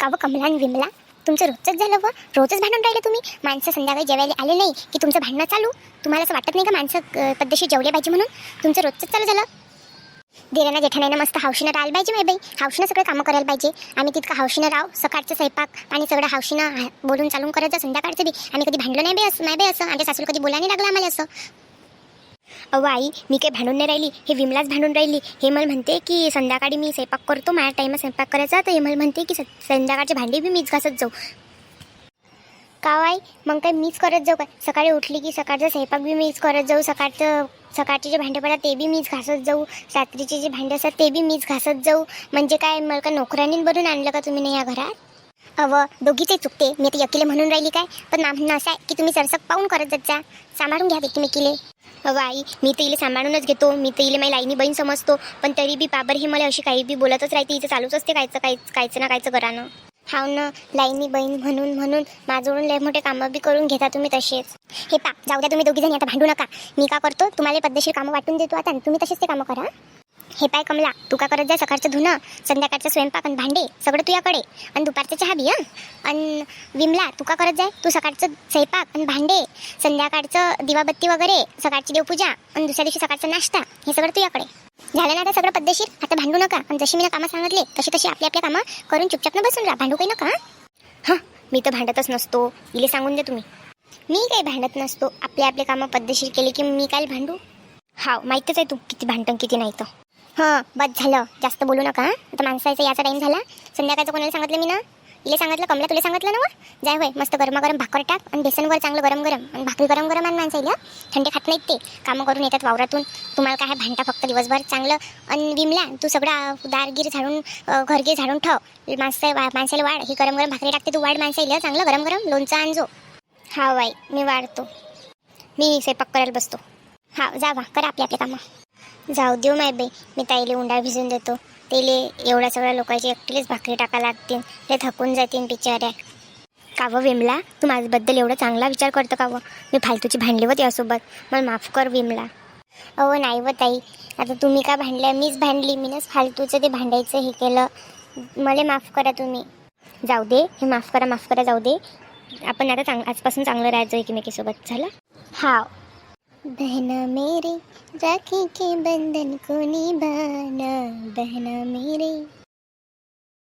का व कमला आणि विमला, तुमचं रोजच झालं व रोजच भांडून राहिले तुम्ही. माणसं संध्याकाळी जेवायला आले नाही की तुमचं भांडणं चालू. तुम्हाला असं वाटत नाही का माणसं पद्धतशीर जेवले पाहिजे म्हणून? तुमचं रोजच चालू झालं. देराना जेठाण्यानं मस्त हौशीनं राहायला पाहिजे माय बाई, हौशीनं सगळं कामं करायला पाहिजे. आम्ही तितकं हौशीनं राहू, सकाळचं स्वयंपाक आणि सगळं हौशीनं बोलून चालून करायचं. संध्याकाळचं बी आम्ही कधी भांडलो नाही बाई असं. आमच्या सासूला कधी बोलायला नाही लागलं आम्हाला असं. अहो आई, मी काही भांडून नाही राहिली, हे विमलाच भांडून राहिली. हे मला म्हणते की संध्याकाळी मी स्वयंपाक करतो, माझ्या टाईमात स्वयंपाक करायचा, तर हे मला म्हणते की संध्याकाळचे भांडे बी मीच घासत जाऊ. का आई, मग काय मीच करत जाऊ काय? सकाळी उठली की सकाळचा स्वयंपाक बी मीच करत जाऊ, सकाळचे जे भांडे पडतात ते बी मीच घासत जाऊ, रात्रीचे जे भांडे असतात ते बी मीच घासत जाऊ. म्हणजे काय, मला का नोकरांनी बनून आणलं का तुम्ही नाही या घरात? अवं दोघीचे चुकते, मी तर एकीले म्हणून राहिली काय? पण म्हणणं असं आहे की तुम्ही सरसक पाहून करत जात जा, सांभाळून घ्या तुम्ही एकीले. अवं आई, मी तर इले सांभाळूनच घेतो, मी तर इले माझी लाईनी बहीण समजतो, पण तरी बी बाबर ही मला अशी काही बी बोलतच राहते. इथं चालूच असते कायचं ना कायचं घरानं. हाव ना, लाईनी बहीण म्हणून माझ्याकडून लय मोठे कामं बी करून घेता तुम्ही तसेच. हे पा, जाऊ द्या तुम्ही दोघी जणी, आता भांडू नका. मी का करतो, तुम्हाला पद्धतशीर कामं वाटून देतो आता, तुम्ही तसेच ते कामं करा. हे पाय कमला, तू का करत जाय सकाळचं धुणं, संध्याकाळचं स्वयंपाक आणि भांडे सगळं तुझ्याकडे, आणि दुपारचं चहा बी. आणि विमला, तू का करत जाय, तू सकाळचं स्वयंपाक आणि भांडे, संध्याकाळचं दिवाबत्ती वगैरे, सकाळची देवपूजा आणि दुसऱ्या दिवशी सकाळचा नाश्ता, हे सगळं तुझ्याकडे. झालं ना आता सगळं पद्धतशीर? आता भांडू नका, आणि जशी मी कामं सांगितले तशी आपल्या कामं करून चुपचाप बसून राहा, भांडू काही नका. हां, मी तर भांडतच नसतो, इले सांगून द्या तुम्ही. मी काही भांडत नसतो, आपले कामं पद्धतशीर केले की मी काय भांडू? हाव, माहीतच आहे तू किती भांडण किती नाही तर. हां, बस झालं, जास्त बोलू नका. आता माणसाचा याचा टाईम झाला. संध्याकाळचं कोणाला सांगितलं मी ना? इले सांगितलं, कमला तुला सांगितलं ना? जाय होय, मस्त गरमागरम भाकर टाक आणि बेसनवर चांगलं गरम आणि भाकरी गरम आणि माणसाला थंडे खात नाहीत ते, कामं करून येतात वावरातून. तुम्हाला काय भांडा फक्त दिवसभर चांगलं. आणि विमला, तू सगळं दारगीर झाडून घरगीर झाडून ठेव. माणसाला वाढ, ही गरम भाकरी टाकते तू, वाढ माणसाला चांगलं गरम लोणचं आणजो. हा बाई, मी वाढतो. मी स्वयंपाक करायला बसतो. हा, जावा करा आपल्या कामं. जाऊ देऊ माय बाई, मी ताईले उंडाळ भिजून देतो. तेले एवढ्या सगळ्या लोकांची एकटीलेच भाकरी टाका लागतील, ते थकून जातील बिचाऱ्या. का व विमला, तू माझ्याबद्दल एवढा चांगला विचार करतो का व? मी फालतूची भांडली व त्यासोबत, मला माफ कर विमला. अहो नाही व ताई, आता तुम्ही का भांडल्या? मीच भांडली, मीनच फालतूचं ते भांडायचं हे केलं, मला माफ करा तुम्ही. जाऊ दे, हे माफ करा जाऊ दे. आपण आता आजपासून चांगलं राहायचं एकमेकीसोबत, झालं? हाव. बहना मेरे राखी के बंधन को निभाना, बहना मेरे